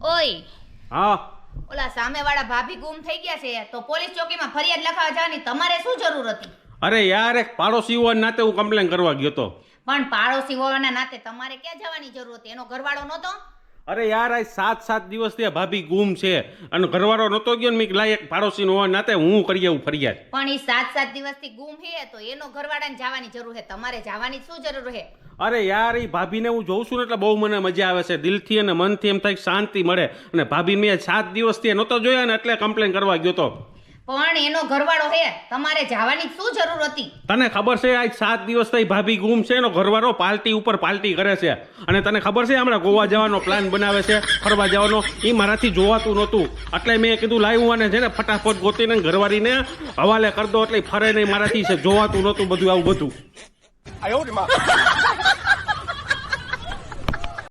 ઓય, હા ઓલા સામેવાળા ભાભી ગુમ થઈ ગયા છે તો પોલીસ ચોકીમાં ફરિયાદ લખાવવા જવાની તમારે શું જરૂર હતી? અરે યાર એક પાડોશી હોવાના નાતે હું કમ્પ્લેન કરવા ગયો તો. પણ પાડોશી હોવાના નાતે તમારે ક્યાં જવાની જરૂર હતી? એનો ઘરવાળો નહોતો? અરે યાર આ 7 દિવસથી આ ભાભી ગુમ છે અને ઘરવાળો નહોતો ગયો ને મેં લાયક પાડોશી હોવાના નાતે હું કરી આવું ફરિયાદ. પણ એ 7 દિવસથી ગુમ છે તો એનો ઘરવાળાને જવાની જરૂર છે, તમારે જવાની શું જરૂર છે? અરે યાર એ ભાભીને હું જોઉં છું ને એટલે બહુ મને મજા આવે છે, દિલથી અને મનથી એમ થાય કે શાંતિ મળે. અને ભાભી મેં 7 દિવસથી નહોતો જોયા ને એટલે કમ્પ્લેન કરવા ગયો તો. પણ એનો ઘરવાળો છે, તમારે જવાની શું જરૂર હતી? તને ખબર છે આજ 7 દિવસથી ભાભી ગુમ છે, એનો ઘરવાળો પાર્ટી ઉપર પાર્ટી કરે છે. અને તને ખબર છે હમણાં ગોવા જવાનો પ્લાન બનાવે છે, ફરવા જવાનો. એ મારાથી જોવાતું નહોતું એટલે મેં કીધું લાવ્યું અને છે ને ફટાફટ ગોતીને ઘરવાળીને હવાલે કરી દો એટલે ફરે નહીં મારાથી જોવાતું નહોતું બધું આવું બધું.